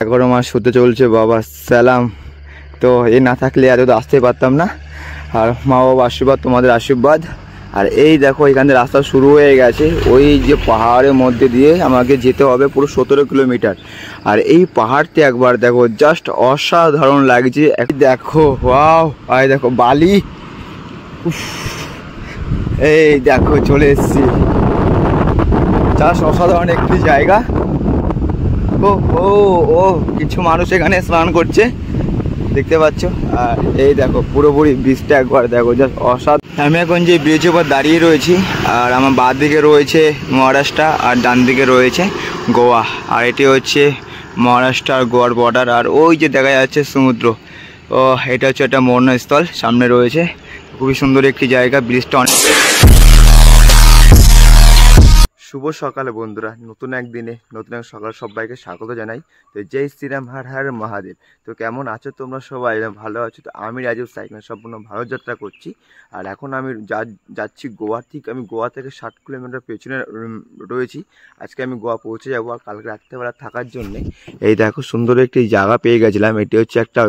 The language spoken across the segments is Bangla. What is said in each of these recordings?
11 মাস হতে চলছে বাবা সালাম। তো এ না থাকলে এত তো আসতে পারতাম না। আর মা বাবা আশীর্বাদ, তোমাদের আশীর্বাদ। আর এই দেখো এখানে রাস্তা শুরু হয়ে গেছে, ওই যে পাহাড়ের মধ্যে দিয়ে আমাকে যেতে হবে পুরো 17 কিলোমিটার। আর এই পাহাড়টি একবার দেখো, জাস্ট অসাধারণ লাগছে। দেখো ওয়াও, আর দেখো বালি, এই দেখো চলে এসছি। জাস্ট অসাধারণ একটি জায়গা। ও ও ও কিছু মানুষ এখানে স্নান করছে, দেখতে পাচ্ছ। আর এই দেখো পুরোপুরি ব্রিজটা একবার দেখো, জাস্ট অসাধারণ। আমি এখন যে ব্রিজের উপর দাঁড়িয়ে রয়েছি, আর আমার বাঁ দিকে রয়েছে মহারাষ্ট্র আর ডান দিকে রয়েছে গোয়া। আর এটি হচ্ছে মহারাষ্ট্র আর গোয়ার বর্ডার। আর ওই যে দেখা যাচ্ছে সমুদ্র, ও এটা হচ্ছে একটা মরণস্থল সামনে রয়েছে। খুবই সুন্দর একটি জায়গা, ব্রিজটা অনেক। শুভ সকালে বন্ধুরা, নতুন এক দিনে নতুন এক সকাল সবাইকে স্বাগত জানাই। তো জয় শ্রীরাম, হর হর মহাদেব। তো কেমন আছো তোমরা সবাই? ভালো আছো? তো আমি রাজীব সাইকেল সম্পূর্ণ ভারত যাত্রা করছি। আর এখন আমি যাচ্ছি গোয়া। ঠিক আমি গোয়া থেকে 60 কিলোমিটার পেছনে রয়েছি। আজকে আমি গোয়া পৌঁছে যাবো। আর কালকে রাত্রেবেলা থাকার জন্যে এই দেখো সুন্দর একটি জায়গা পেয়ে গেছিলাম। এটি হচ্ছে একটা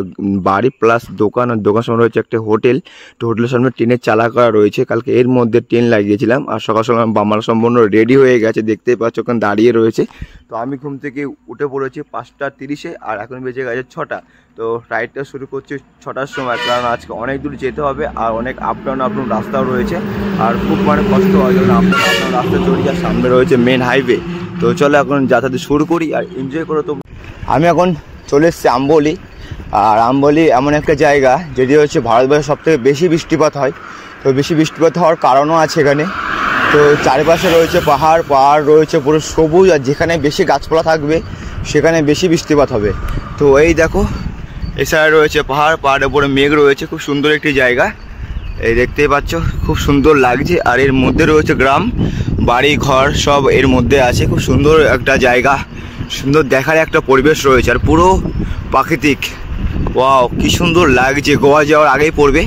বাড়ি প্লাস দোকান, আর দোকান সামনে রয়েছে একটা হোটেল। তো হোটেলের সামনে ট্রেনের চালা করা রয়েছে, কালকে এর মধ্যে ট্রেন লাগিয়েছিলাম। আর সকাল সকাল বামারা সম্পূর্ণ রেডি হয়ে গেছে, দেখতেই পাচ্ছ ওখানে দাঁড়িয়ে রয়েছে। তো আমি ঘুম থেকে উঠে পড়েছি 5:30-এ, আর এখন বেজে গেছে 6টা। তো রাইডটা শুরু করছি 6টার সময়, কারণ আজকে অনেক দূর যেতে হবে। আর অনেক আপ ডাউন রাস্তাও রয়েছে, আর খুব কষ্ট হয় যখন আপ ডাউন রাস্তা চড়ি। আর সামনে রয়েছে মেন হাইওয়ে। তো চলো এখন যাতায়াত শুরু করি আর এনজয় করো। তো আমি এখন চলে এসেছি আম্বলি। আর আম্বলি এমন একটা জায়গা যেটি হচ্ছে ভারতবর্ষের সবথেকে বেশি বৃষ্টিপাত হয়। তো বেশি বৃষ্টিপাত হওয়ার কারণও আছে এখানে। তো চারিপাশে রয়েছে পাহাড়, পাহাড় রয়েছে পুরো সবুজ। আর যেখানে বেশি গাছপালা থাকবে সেখানে বেশি বৃষ্টিপাত হবে। তো এই দেখো এছাড়া রয়েছে পাহাড়, পাহাড়ের উপরে মেঘ রয়েছে। খুব সুন্দর একটি জায়গা, এই দেখতেই পাচ্ছ, খুব সুন্দর লাগছে। আর এর মধ্যে রয়েছে গ্রাম, বাড়ি ঘর সব এর মধ্যে আছে। খুব সুন্দর একটা জায়গা, সুন্দর দেখার একটা পরিবেশ রয়েছে, আর পুরো প্রাকৃতিক। ওয়াও কি সুন্দর লাগছে। গোয়া যাওয়ার আগেই পড়বে,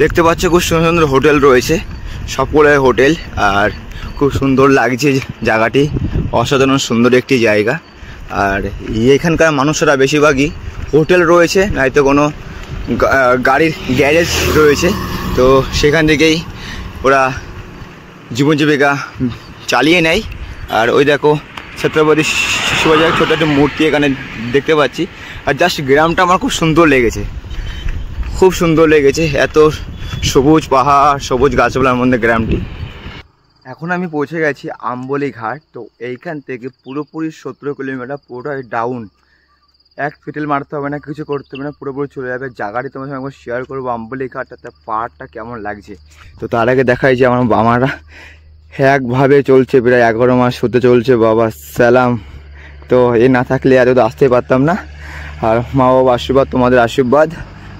দেখতে পাচ্ছ খুব সুন্দর সুন্দর হোটেল রয়েছে, সকলের হোটেল। আর খুব সুন্দর লাগছে জায়গাটি, অসাধারণ সুন্দর একটি জায়গা। আর এখানকার মানুষরা বেশিরভাগই হোটেল রয়েছে, নয়তো কোনো গাড়ির গ্যারেজ রয়েছে। তো সেখান থেকেই ওরা জীবন জীবিকা চালিয়ে নেয়। আর ওই দেখো ছত্রপতি শিবাজির ছোটো একটা মূর্তি এখানে দেখতে পাচ্ছি। আর জাস্ট গ্রামটা আমার খুব সুন্দর লেগেছে, খুব সুন্দর লেগেছে। এত সবুজ পাহাড়, সবুজ গাছপালার মধ্যে গ্রামটি। এখন আমি পৌঁছে গেছি আম্বলি ঘাট। তো এইখান থেকে পুরোপুরি 17 কিলোমিটার পুরোটাই ডাউন। এক ফিটেল মারতে হবে না, কিছু করতে হবে না, পুরোপুরি চলে যাবে। জায়গাটি তোমার সঙ্গে একবার শেয়ার করবো আম্বলি ঘাট, তাতে পাহাড়টা কেমন লাগছে। তো তার আগে দেখাই যে আমার বামারা একভাবে চলছে, প্রায় 11 মাস হতে চলছে বাবা সালাম। তো এ না থাকলে এত তো আসতে পারতাম না। আর মা বাবা আশীর্বাদ, তোমাদের আশীর্বাদ।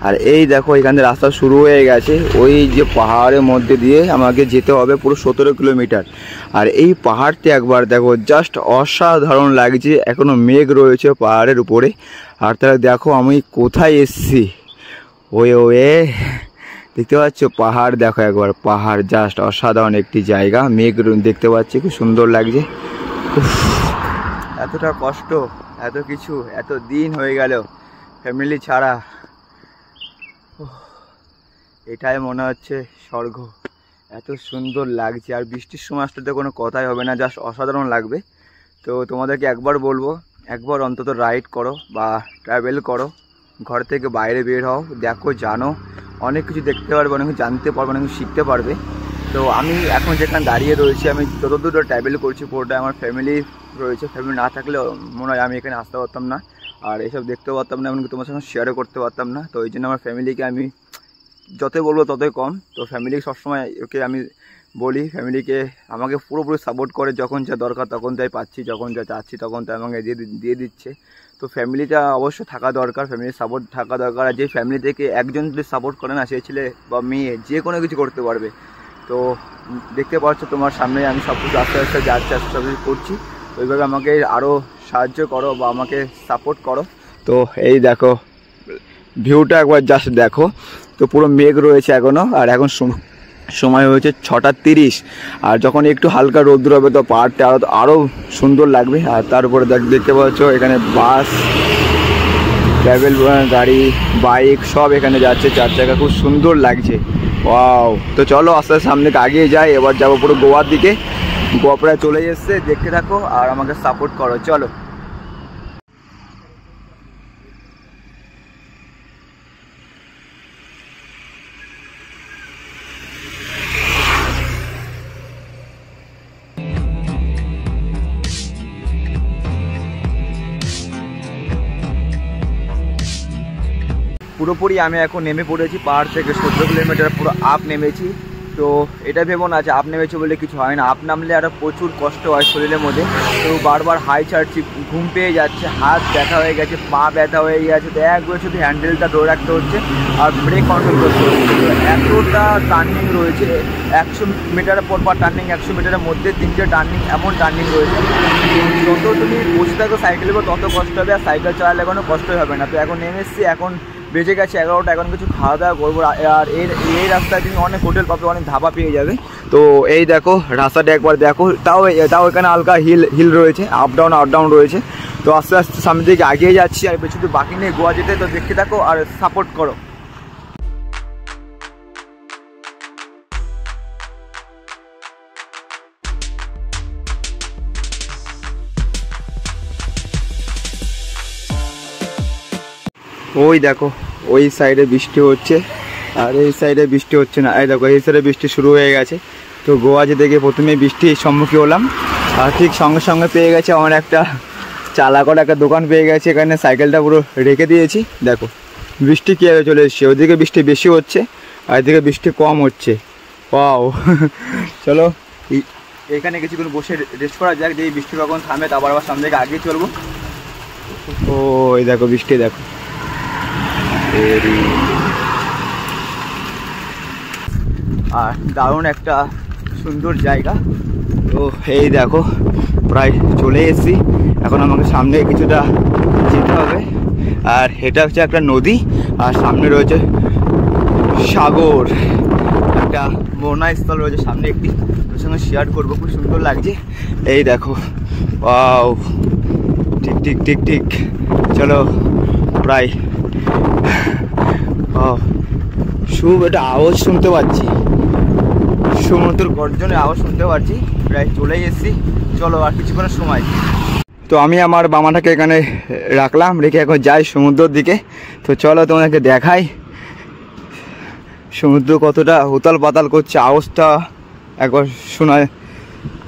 আর এই দেখো এখানে রাস্তা শুরু হয়ে গেছে, ওই যে পাহাড়ের মধ্যে দিয়ে আমাকে যেতে হবে পুরো 17 কিলোমিটার। আর এই পাহাড়টি একবার দেখো, জাস্ট অসাধারণ লাগছে। এখনও মেঘ রয়েছে পাহাড়ের উপরে। আর তাহলে দেখো আমি কোথায় এসছি, ওয়ে দেখতে পাচ্ছ পাহাড়, দেখো একবার পাহাড়, জাস্ট অসাধারণ একটি জায়গা। মেঘ দেখতে পাচ্ছি, খুব সুন্দর লাগছে। এতটা কষ্ট, এত কিছু, এত দিন হয়ে গেল ফ্যামিলি ছাড়া, এটাই মনে হচ্ছে স্বর্গ। এত সুন্দর লাগছে। আর বৃষ্টির সময় আসতে কোনো কথাই হবে না, জাস্ট অসাধারণ লাগবে। তো তোমাদেরকে একবার বলবো, একবার অন্তত রাইড করো বা ট্রাভেল করো, ঘর থেকে বাইরে বের হও, দেখো, জানো, অনেক কিছু দেখতে পারবে, অনেক কিছু জানতে পারবে, অনেক কিছু শিখতে পারবে। তো আমি এখন যেখানে দাঁড়িয়ে রয়েছি, আমি যতদূর ট্রাভেল করছি পুরোটা আমার ফ্যামিলি রয়েছে। ফ্যামিলি না থাকলে মনে হয় আমি এখানে আসতে পারতাম না, আর এসব দেখতে পারতাম না, এমনকি তোমার সঙ্গে শেয়ারও করতে পারতাম না। তো এই জন্য আমার ফ্যামিলিকে আমি যতই বলবো ততই কম। তো ফ্যামিলি সবসময় ওকে আমি বলি, ফ্যামিলিকে আমাকে পুরোপুরি সাপোর্ট করে। যখন যা দরকার তখন তাই পাচ্ছি, যখন যা চাচ্ছি তখন তাই আমাকে দিয়ে দিচ্ছে। তো ফ্যামিলিটা অবশ্যই থাকা দরকার, ফ্যামিলির সাপোর্ট থাকা দরকার। আর যে ফ্যামিলি থেকে একজন যদি সাপোর্ট করে না, সেই ছেলে বা মেয়ে যে কোনো কিছু করতে পারবে। তো দেখতে পাচ্ছ তোমার সামনে আমি সব কিছু আস্তে আস্তে যাচ্ছি, আস্তে সব কিছু করছি। তো এইভাবে আমাকে আরও সাহায্য করো বা আমাকে সাপোর্ট করো। তো এই দেখো ভিউটা একবার জাস্ট দেখো। তো পুরো মেঘ রয়েছে এখনও। আর এখন সময় হয়েছে 6:30। আর যখন একটু হালকা রোদ্দুর হবে তো পাহাড়টা আরও সুন্দর লাগবে। আর তার উপরে দেখতে পাচ্ছ এখানে বাস, ট্রাভেল গাড়ি, বাইক সব এখানে যাচ্ছে, 4 চাকা, খুব সুন্দর লাগছে। ওয়াও! তো চলো আস্তে আস্তে সামনে এগিয়ে যাই। এবার যাবো পুরো গোয়ার দিকে। গোয়া প্রায় চলে এসছে, দেখতে থাকো আর আমাকে সাপোর্ট করো, চলো। পুরোপুরি আমি এখন নেমে পড়েছি পাহাড় থেকে 17 কিলোমিটার পুরো আপ নেমেছি। তো এটা ভেবো না যে আপ নেমেছি বলে কিছু হয় না, আপ নামলে আরও প্রচুর কষ্ট হয় শরীরের মধ্যে। তো বারবার হাই ছাড়ছি, ঘুম পেয়ে যাচ্ছে, হাত ব্যথা হয়ে গেছে, পা ব্যথা হয়ে গেছে। তো একবার শুধু হ্যান্ডেলটা ধরে রাখতে হচ্ছে আর ব্রেক কন্ট্রোল করতে হচ্ছে। এতটা টার্নিং রয়েছে, 100 মিটার পর টার্নিং, 100 মিটারের মধ্যে 3টে টার্নিং, এমন টার্নিং রয়েছে। যত তুমি বসে থাকো সাইকেলের উপর তত কষ্ট হবে, আর সাইকেল চালালে কোনো কষ্টই হবে না। তো এখন নেমে এসেছি, এখন বেজে গেছে 11টা, এখন কিছু খাওয়া দাওয়া করবো। আর এই রাস্তায় তুমি অনেক হোটেল পাবে, অনেক ধাবা পেয়ে যাবে। তো এই দেখো রাস্তাটা একবার দেখো, তাও এখানে হালকা হিল রয়েছে, আপ ডাউন রয়েছে। তো আস্তে আস্তে সামনের দিকে এগিয়ে যাচ্ছি, আর শুধু বাকি নেই গোয়া যেতে। তো দেখতে থাকো আর সাপোর্ট করো। ওই দেখো ওই সাইডে বৃষ্টি হচ্ছে আর এই সাইডে বৃষ্টি হচ্ছে না। এই দেখো এই সাইডে বৃষ্টি শুরু হয়ে গেছে। তো গোয়া যেতে গিয়ে প্রথমে বৃষ্টির সম্মুখীন হলাম, আর ঠিক সঙ্গে সঙ্গে পেয়ে গেছে আমার একটা চালা করা একটা দোকান পেয়ে গেছে। এখানে সাইকেলটা পুরো রেখে দিয়েছি। দেখো বৃষ্টি কীভাবে চলে এসছে, ওইদিকে বৃষ্টি বেশি হচ্ছে আর এদিকে বৃষ্টি কম হচ্ছে। ওয়াও! চলো এখানে কিছুক্ষণ বসে রেস্ট করা যাক, যে এই বৃষ্টি কখন থামে, তারপর আবার সামনে দিকে আগে চলবো। ও এই দেখো বৃষ্টি, দেখো আর দারুণ একটা সুন্দর জায়গা। তো এই দেখো প্রায় চলে এসেছি, এখন আমাকে সামনে কিছুটা যেতে হবে। আর এটা হচ্ছে একটা নদী, আর সামনে রয়েছে সাগর, একটা বন্যাস্থল রয়েছে সামনে, একটি ওর সঙ্গে শেয়ার করবো, খুব সুন্দর লাগছে। এই দেখো, ওয়াও! ঠিক ঠিক ঠিক ঠিক, চলো প্রায় একটা আওয়াজ শুনতে পাচ্ছি, সমুদ্রের গর্জনের আওয়াজ শুনতে পাচ্ছি, প্রায় চলেই এসেছি। চলো আর কিছুক্ষণের সময়। তো আমি আমার বামাটাকে এখানে রাখলাম, রেখে এখন যাই সমুদ্রের দিকে। তো চলো তোমাদেরকে দেখাই সমুদ্র কতটা উতাল পাতাল করছে, আওয়াজটা একবার শোনায়,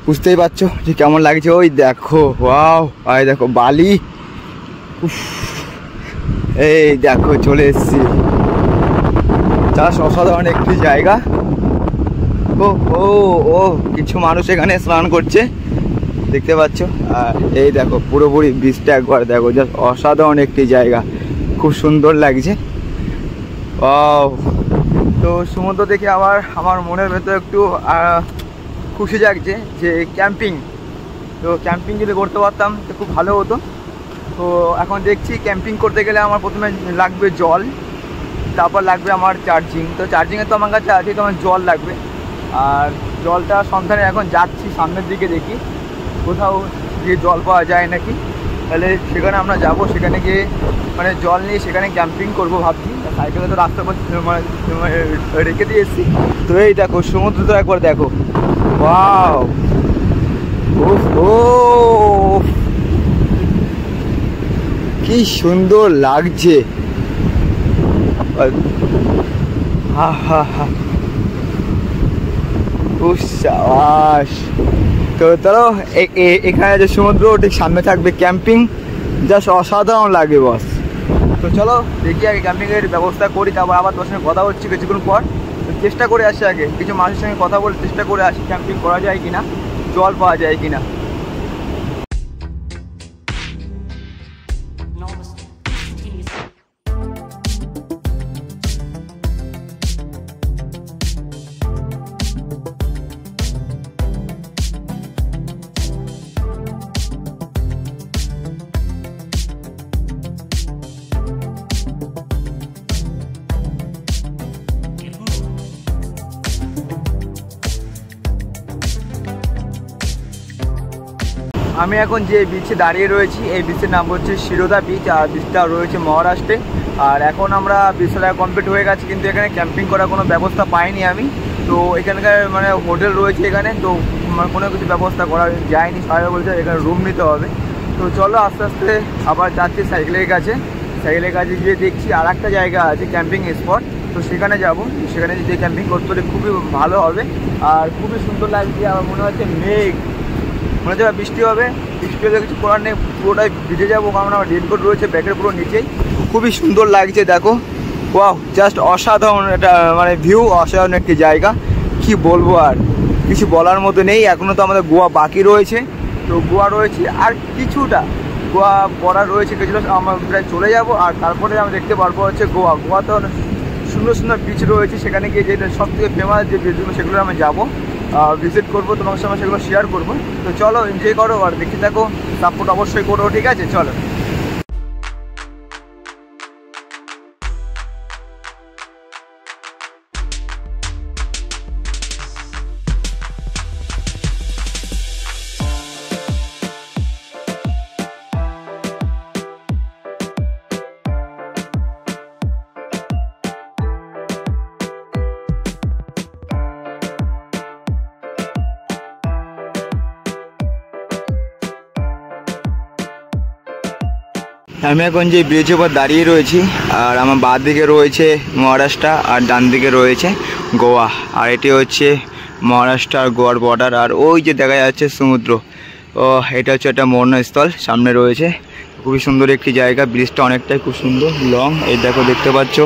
বুঝতেই পারছো যে কেমন লাগছে। ওই দেখো, ওয়াও! আর দেখো বালি, এই দেখো চলে এসেছি। অসাধারণ একটি জায়গা। ও ও ও কিছু মানুষ এখানে স্নান করছে, দেখতে পাচ্ছ। আর এই দেখো পুরোপুরি বীজটা একবার দেখো, জাস্ট অসাধারণ একটি জায়গা, খুব সুন্দর লাগছে। ও তো সমুদ্র দেখে আমার মনের ভেতরে একটু খুশি লাগছে যে ক্যাম্পিং, তো ক্যাম্পিং যদি করতে পারতাম তো খুব ভালো হতো। তো এখন দেখছি ক্যাম্পিং করতে গেলে আমার প্রথমে লাগবে জল, তারপর লাগবে আমার চার্জিং। তো চার্জিংয়ে তো আমার কাছে আছে, তো আমার জল লাগবে। আর জলটা সন্ধানে এখন যাচ্ছি সামনের দিকে, দেখি কোথাও গিয়ে জল পাওয়া যায় নাকি, তাহলে সেখানে আমরা যাব, সেখানে গিয়ে মানে জল নিয়ে সেখানে ক্যাম্পিং করবো ভাবছি। সাইকেলে তো রাস্তা রেখে দিয়ে এসেছি। তো এই দেখো সমুদ্র তো একবার দেখো, ওয়াও! ও কি সুন্দর লাগছে, হা হা হা, উসাস! তো চলো এখানে যে সমুদ্র ঠিক সামনে থাকবে ক্যাম্পিং, জাস্ট অসাধারণ লাগে বস। তো চলো দেখি আগে ক্যাম্পিংয়ের ব্যবস্থা করি, তারপর আবার তোমার সঙ্গে কথা হচ্ছে কিছুক্ষণ পর। চেষ্টা করে আসি আগে, কিছু মানুষের সঙ্গে কথা বলে চেষ্টা করে আসি ক্যাম্পিং করা যায় কিনা, জল পাওয়া যায় কিনা। আমি এখন যে বিচে দাঁড়িয়ে রয়েছি এই বিচের নাম হচ্ছে শিরোদা বিচ, আর বিচটা রয়েছে মহারাষ্ট্রে। আর এখন আমরা বিচটা কমপ্লিট হয়ে গেছে, কিন্তু এখানে ক্যাম্পিং করার কোনো ব্যবস্থা পাইনি আমি। তো এখানকার মানে হোটেল রয়েছে এখানে, তো কোনো কিছু ব্যবস্থা করা যায়নি। সবাই বলছে এখানে রুম নিতে হবে। তো চলো আস্তে আস্তে আবার যাচ্ছি সাইকেলের কাছে। সাইকেলের কাছে গিয়ে দেখছি আর একটা জায়গা আছে ক্যাম্পিং স্পট, তো সেখানে যাব। সেখানে যদি ক্যাম্পিং করতে হলে খুবই ভালো হবে আর খুবই সুন্দর লাগছে। আমার মনে হচ্ছে মেঘ, মনে হচ্ছে বৃষ্টি হবে। বৃষ্টি হলে কিছু করার নেই, পুরোটাই ভিজে যাবো, কারণ আমার রেনকোট রয়েছে ব্যাগের পুরো নিচেই। খুবই সুন্দর লাগছে দেখো, ওয়াও জাস্ট অসাধারণ একটা মানে ভিউ, অসাধারণ একটি জায়গা। কি বলবো, আর কিছু বলার মতো নেই। এখনও তো আমাদের গোয়া বাকি রয়েছে, তো গোয়া রয়েছে আর কিছুটা, গোয়া পড়া রয়েছে কিছুটা, আমরা প্রায় চলে যাব। আর তারপরে আমরা দেখতে পারবো হচ্ছে গোয়া। গোয়াতে অনেক সুন্দর সুন্দর বিচ রয়েছে, সেখানে গিয়ে যেটা সব থেকে ফেমাস যে বিচগুলো সেগুলো আমি যাবো, ভিজিট করবো, তোমার সঙ্গে সেগুলো শেয়ার করবো। তো চলো এনজয় করো আর দেখতে থাকো, সাপোর্ট অবশ্যই করো, ঠিক আছে চলো। আমি এখন যে ব্রিজের উপর দাঁড়িয়ে রয়েছি, আর আমার বাঁ দিকে রয়েছে মহারাষ্ট্র আর ডান দিকে রয়েছে গোয়া। আর এটি হচ্ছে মহারাষ্ট্র আর গোয়ার বর্ডার। আর ওই যে দেখা যাচ্ছে সমুদ্র, ও এটা হচ্ছে একটা মরণস্থল সামনে রয়েছে। খুবই সুন্দর একটি জায়গা, ব্রিজটা অনেকটাই খুব সুন্দর লং। এই দেখো দেখতে পাচ্ছ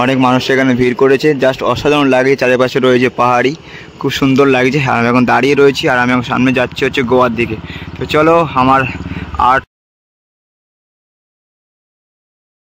অনেক মানুষ এখানে ভিড় করেছে, জাস্ট অসাধারণ লাগে। চারিপাশে রয়েছে পাহাড়ি, খুব সুন্দর লাগছে। আমি এখন দাঁড়িয়ে রয়েছি আর আমি এখন সামনে যাচ্ছি হচ্ছে গোয়ার দিকে। তো চলো আমার 8